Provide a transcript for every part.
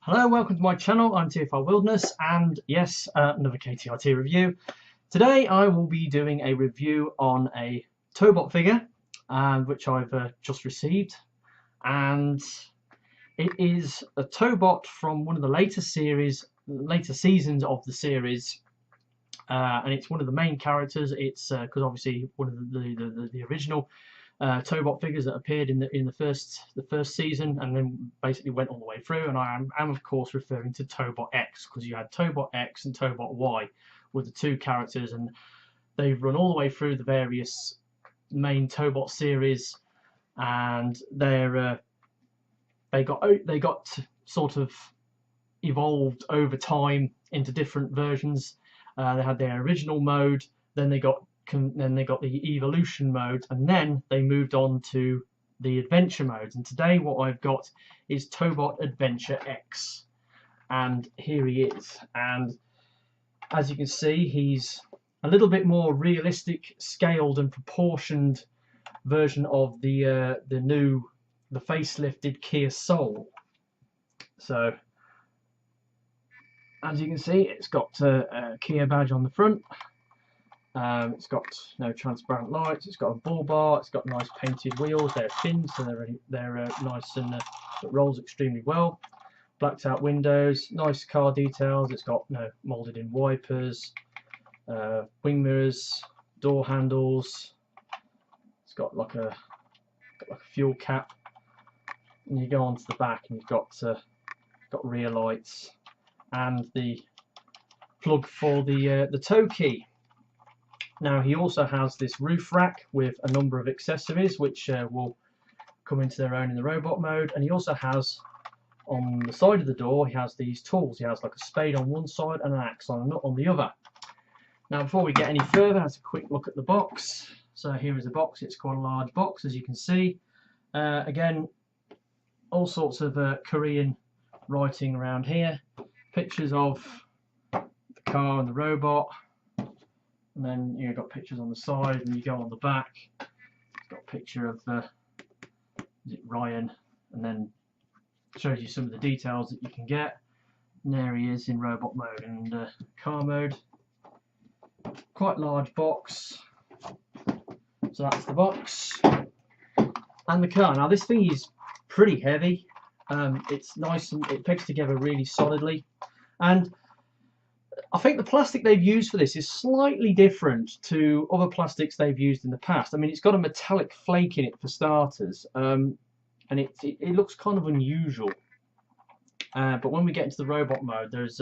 Hello, welcome to my channel. I'm TFR Wilderness, and yes, another KTRT review. Today I will be doing a review on a Tobot figure, which I've just received, and it is a Tobot from one of the later seasons of the series, and it's one of the main characters. It's because obviously one of the original Tobot figures that appeared in the first season, and then basically went all the way through. And I am of course referring to Tobot X, because you had Tobot X and Tobot Y were the two characters, and they've run all the way through the various main Tobot series, and they got sort of evolved over time into different versions. They had their original mode, then they got the evolution mode, and then they moved on to the adventure modes. And today what I've got is Tobot Adventure X, and here he is. And as you can see, he's a little bit more realistic, scaled and proportioned version of the facelifted Kia Soul. So as you can see, it's got a Kia badge on the front. It's got no transparent lights. It's got a bull bar. It's got nice painted wheels. They're thin, so they're nice, and it rolls extremely well. Blacked out windows, nice car details. It's got moulded in wipers, wing mirrors, door handles. It's got like a fuel cap, and you go onto the back, and you've got rear lights and the plug for the tow key. Now he also has this roof rack with a number of accessories which will come into their own in the robot mode, and he also has on the side of the door, he has these tools. He has like a spade on one side and an axe on the other. Now before we get any further, let's have a quick look at the box. So here is the box. It's quite a large box, as you can see. Again, all sorts of Korean writing around here, pictures of the car and the robot. And then you've got pictures on the side, and you go on the back, it's got a picture of is it Ryan, and then shows you some of the details that you can get. And there he is in robot mode and car mode. Quite large box. So that's the box and the car. Now this thing is pretty heavy. It's nice, and it pegs together really solidly, and I think the plastic they've used for this is slightly different to other plastics they've used in the past. I mean, it's got a metallic flake in it for starters, and it looks kind of unusual. But when we get into the robot mode, there's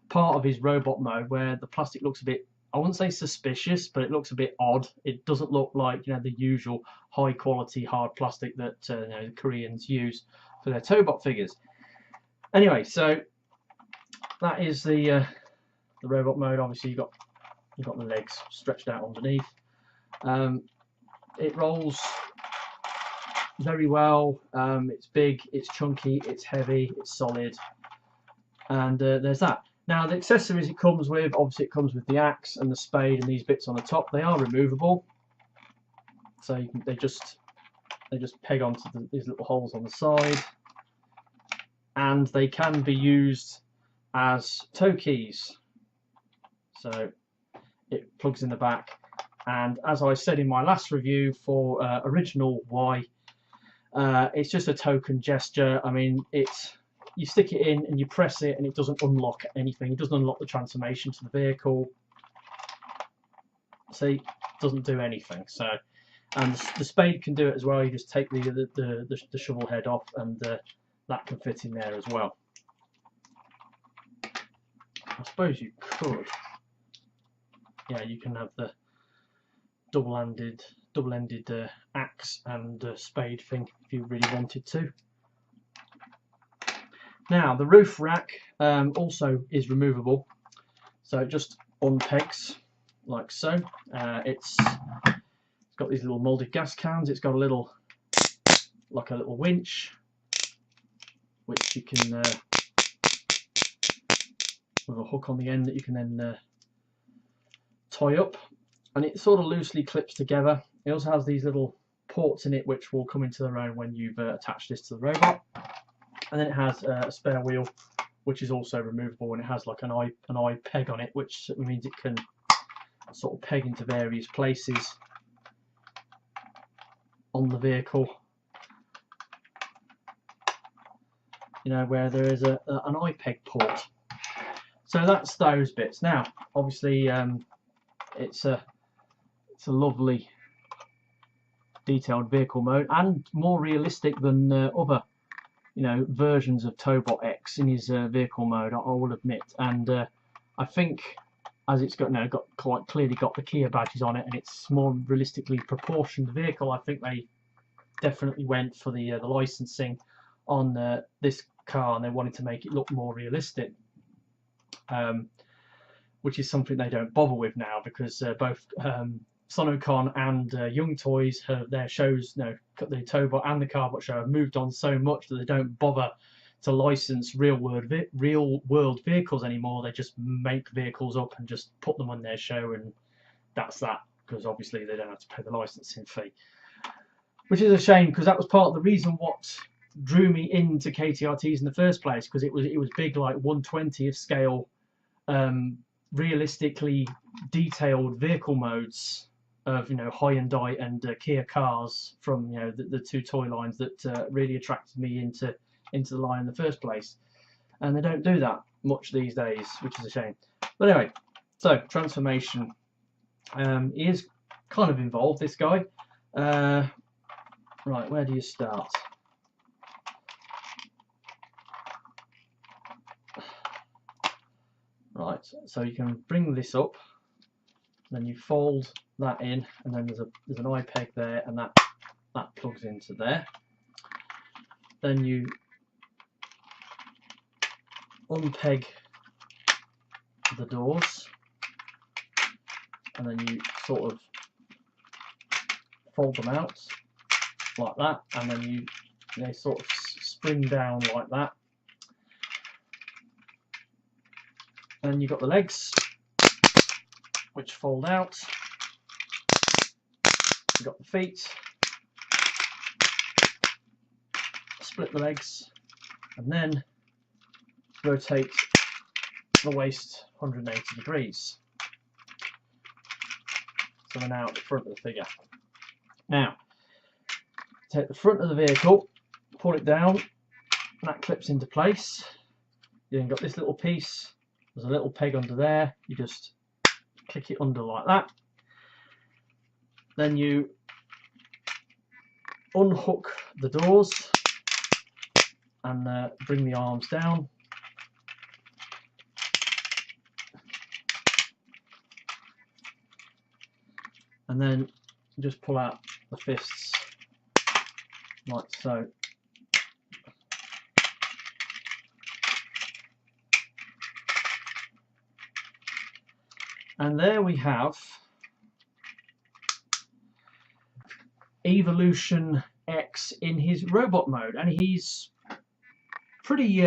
part of his robot mode where the plastic looks a bit, I wouldn't say suspicious, but it looks a bit odd. It doesn't look like the usual high quality hard plastic that the Koreans use for their Tobot figures. Anyway, so that is the robot mode. Obviously you've got the legs stretched out underneath. It rolls very well. It's big, it's chunky, it's heavy, it's solid, and there's that. Now the accessories it comes with, obviously it comes with the axe and the spade and these bits on the top. They are removable, so they just peg onto these little holes on the side, and they can be used as tow keys. So it plugs in the back, and as I said in my last review for original Y, it's just a token gesture. I mean, you stick it in and you press it, and it doesn't unlock anything. It doesn't unlock the transformation to the vehicle. See, it doesn't do anything. So, and the spade can do it as well. You just take the shovel head off, and that can fit in there as well. I suppose you could. Yeah, you can have the double-ended axe and spade thing if you really wanted to. Now the roof rack also is removable, so it just unpegs like so. It's got these little moulded gas cans. It's got a little winch, which you can with a hook on the end that you can then tie up, and it sort of loosely clips together. It also has these little ports in it which will come into their own when you've attached this to the robot. and then it has a spare wheel, which is also removable, and it has like an eye peg on it, which means it can sort of peg into various places on the vehicle, you know, where there is an eye peg port. So that's those bits. Now, obviously, it's a lovely detailed vehicle mode, and more realistic than other, you know, versions of Tobot X in his vehicle mode, I will admit. And I think, as it's got quite clearly got the Kia badges on it, and it's more realistically proportioned vehicle, I think they definitely went for the licensing on this car, and they wanted to make it look more realistic, which is something they don't bother with now, because both Sonocon and Young Toys have their shows, the Tobot and the Carbot show have moved on so much that they don't bother to license real world vehicles anymore. They just make vehicles up and just put them on their show, and that's that, because obviously they don't have to pay the licensing fee, which is a shame, because that was part of the reason what drew me into KTRTs in the first place, because it was big, like 1/20th scale, realistically detailed vehicle modes of, you know, Hyundai and Kia cars from, you know, the two toy lines that really attracted me into the line in the first place. And they don't do that much these days, which is a shame. But anyway, so transformation, he is kind of involved, this guy. Right, where do you start? Right, so you can bring this up, then you fold that in, and then there's an eye peg there, and that plugs into there. Then you unpeg the doors, and then you sort of fold them out like that, and then they sort of spring down like that. And you've got the legs, which fold out. You've got the feet, split the legs, and then rotate the waist 180 degrees. So we're now at the front of the figure. Now, take the front of the vehicle, pull it down, and that clips into place. You then got this little piece. There's a little peg under there. You just click it under like that. Then you unhook the doors and bring the arms down. And then just pull out the fists like so. And there we have Evolution X in his robot mode, and he's pretty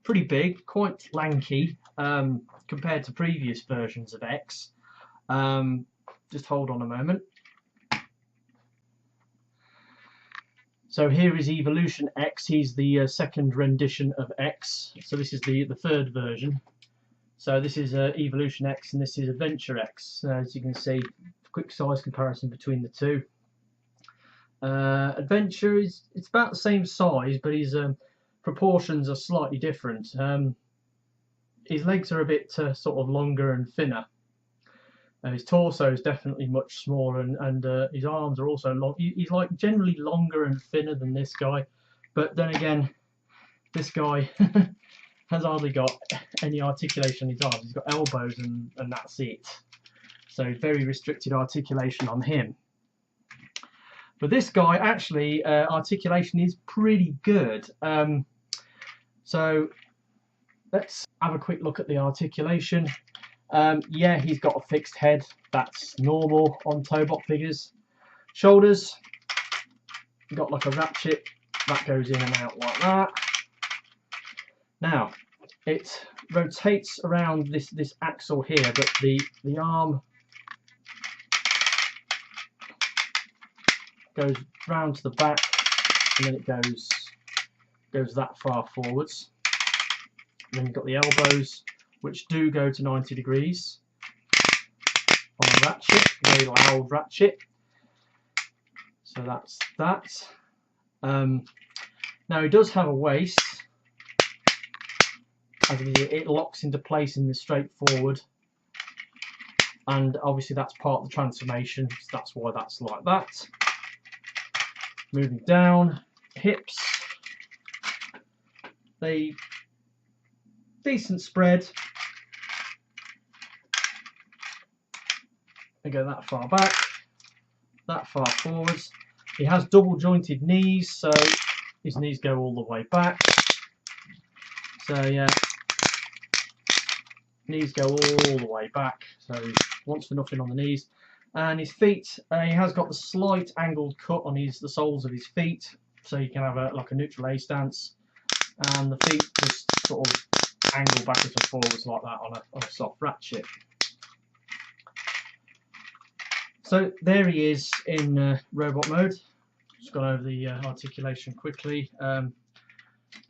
big, quite lanky compared to previous versions of X. Just hold on a moment. So here is Evolution X. He's the second rendition of X. So this is the third version. So this is Evolution X, and this is Adventure X. As you can see, quick size comparison between the two. Adventure it's about the same size, but his proportions are slightly different. His legs are a bit sort of longer and thinner. His torso is definitely much smaller, and his arms are also long. He's like generally longer and thinner than this guy, but then again, this guy has hardly got any articulation on his arms. He's got elbows and that's it. So very restricted articulation on him. But this guy actually, articulation is pretty good. So let's have a quick look at the articulation. Yeah, he's got a fixed head. That's normal on Tobot figures. Shoulders, got like a ratchet that goes in and out like that. Now, it rotates around this axle here, but the arm goes round to the back, and then it goes goes that far forwards. And then you've got the elbows, which do go to 90 degrees on a ratchet, very loud ratchet. So that's that. Now he does have a waist. As it locks into place in the straightforward, and obviously that's part of the transformation, so that's why that's like that. Moving down, hips, they decent spread. They go that far back, that far forwards. He has double jointed knees, so his knees go all the way back. So yeah, knees go all the way back, so he wants for nothing on the knees. And his feet, he has got the slight angled cut on the soles of his feet, so you can have like a neutral A stance, and the feet just sort of angle backwards and forwards like that on a soft ratchet. So there he is in robot mode. Just gone over the articulation quickly.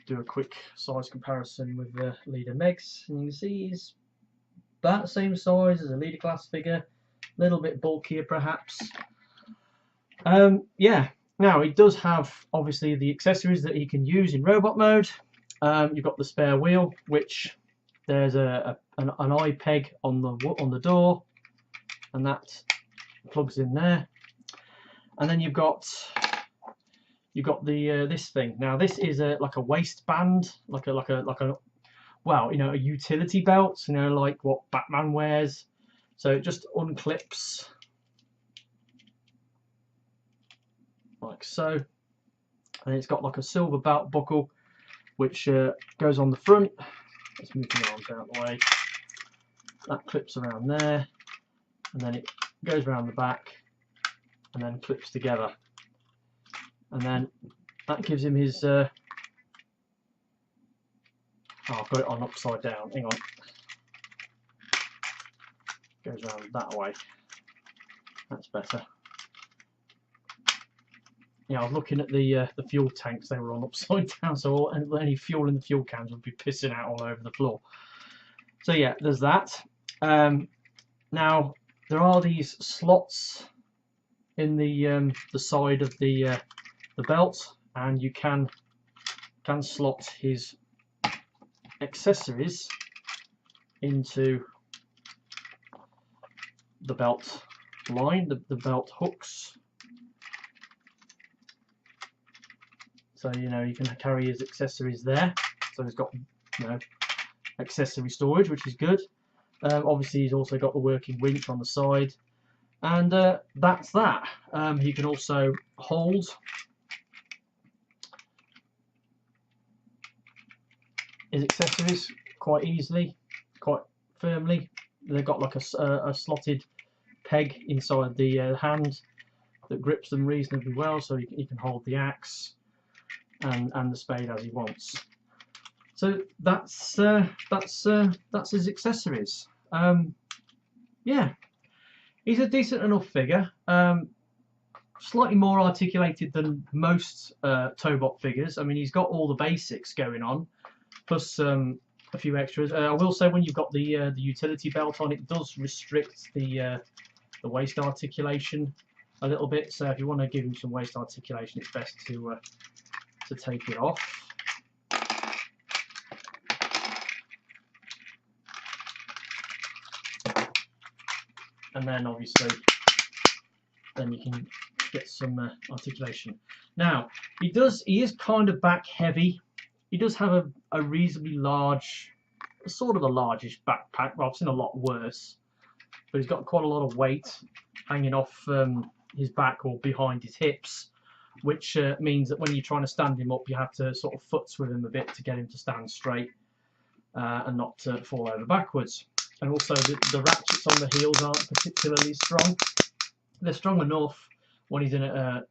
Do a quick size comparison with the leader Megs, and you can see he's about the same size as a leader class figure, a little bit bulkier perhaps. Yeah, now he does have obviously the accessories that he can use in robot mode. You've got the spare wheel, which there's an eye peg on the door, and that plugs in there. And then you've got the this thing. Now this is like a waistband, like a well, you know, a utility belt, you know, like what Batman wears. So it just unclips like so, and it's got like a silver belt buckle which goes on the front. Let's move the arms out of the way. That clips around there, and then it goes around the back and then clips together, and then that gives him his oh, I've got it on upside down, hang on, goes around that way, that's better. Yeah, I was looking at the fuel tanks, they were on upside down, so any fuel in the fuel cans would be pissing out all over the floor. So yeah, there's that. Now there are these slots in the side of the belt, and you can slot his accessories into the belt line, the belt hooks. So you know, you can carry his accessories there. So he's got, you know, accessory storage, which is good. Obviously he's also got the working winch on the side, and that's that. He can also hold his accessories quite easily, quite firmly. They've got like a slotted peg inside the hand that grips them reasonably well, so he can hold the axe and the spade as he wants. So that's his accessories. Yeah, he's a decent enough figure. Slightly more articulated than most Tobot figures. I mean, he's got all the basics going on, plus a few extras. I will say, when you've got the utility belt on, it does restrict the waist articulation a little bit. So if you want to give him some waist articulation, it's best to take it off. And then obviously, then you can get some articulation. Now he is kind of back heavy. He does have a reasonably large, sort of a largish backpack. Well, I've seen a lot worse, but he's got quite a lot of weight hanging off his back or behind his hips, which means that when you're trying to stand him up, you have to sort of futz with him a bit to get him to stand straight and not fall over backwards. And also the ratchets on the heels aren't particularly strong. They're strong enough when he's in a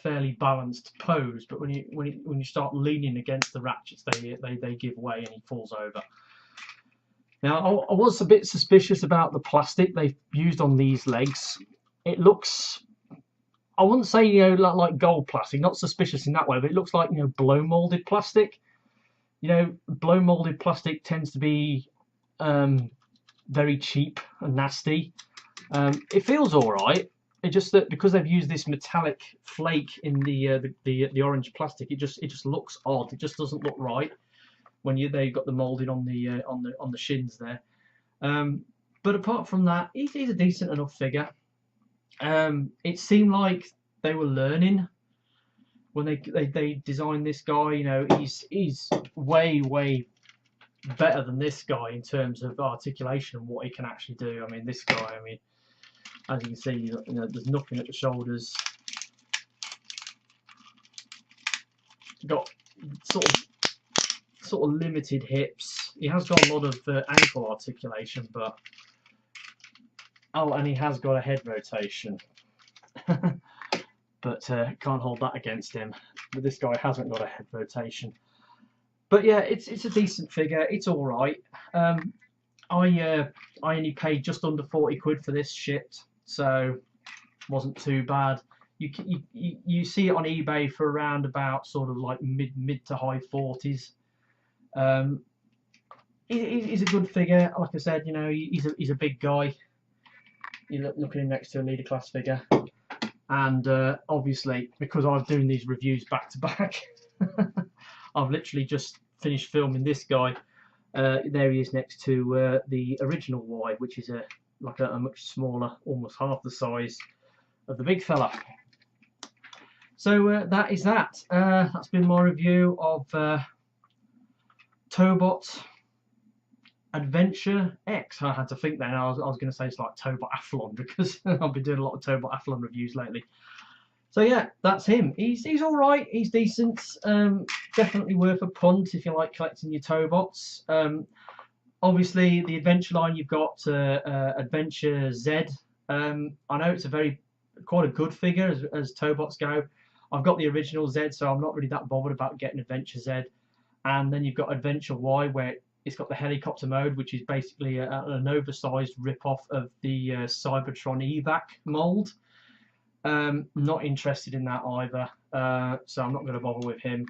fairly balanced pose, but when you start leaning against the ratchets, they give way and he falls over. Now I was a bit suspicious about the plastic they've used on these legs. It looks I wouldn't say, you know, like gold plastic, not suspicious in that way, but it looks like, you know, blow molded plastic. You know, blow molded plastic tends to be very cheap and nasty. It feels all right. It just that because they've used this metallic flake in the orange plastic, it just looks odd. It just doesn't look right when they've got the molding on the shins there. But apart from that, he's a decent enough figure. It seemed like they were learning when they designed this guy. You know, he's way better than this guy in terms of articulation and what he can actually do. I mean, this guy, I mean, as you can see, you know, there's nothing at the shoulders. Got sort of limited hips. He has got a lot of ankle articulation, but oh, and he has got a head rotation. But can't hold that against him. But this guy hasn't got a head rotation. But yeah, it's a decent figure. It's all right. I only paid just under 40 quid for this shipped, so wasn't too bad. You see it on eBay for around about sort of like mid to high 40s. He's a good figure. Like I said, you know, he's a big guy. You're looking next to a leader class figure, and obviously because I'm doing these reviews back to back, I've literally just finished filming this guy. There he is next to the original Y, which is a much smaller, almost half the size of the big fella. So that is that. That's been my review of Tobot Adventure X. I had to think then. I was going to say it's like Tobot Athlon because I've been doing a lot of Tobot Athlon reviews lately. So yeah, that's him. He's all right. He's decent. Definitely worth a punt if you like collecting your Tobots. Obviously, the Adventure line, you've got Adventure Z. I know it's quite a good figure as Tobots go. I've got the original Z, so I'm not really that bothered about getting Adventure Z. And then you've got Adventure Y, where it's got the helicopter mode, which is basically an oversized rip-off of the Cybertron evac mold. Not interested in that either, so I'm not going to bother with him.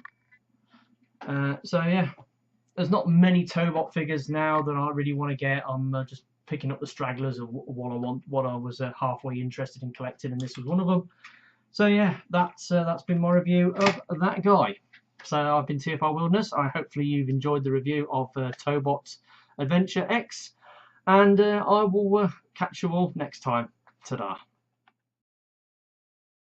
So yeah, there's not many Tobot figures now that I really want to get. I'm just picking up the stragglers of what I was halfway interested in collecting, and this was one of them. So yeah, that's been my review of that guy. So I've been TFR Wilderness. Hopefully you've enjoyed the review of Tobot Adventure X, and I will catch you all next time. Ta-da.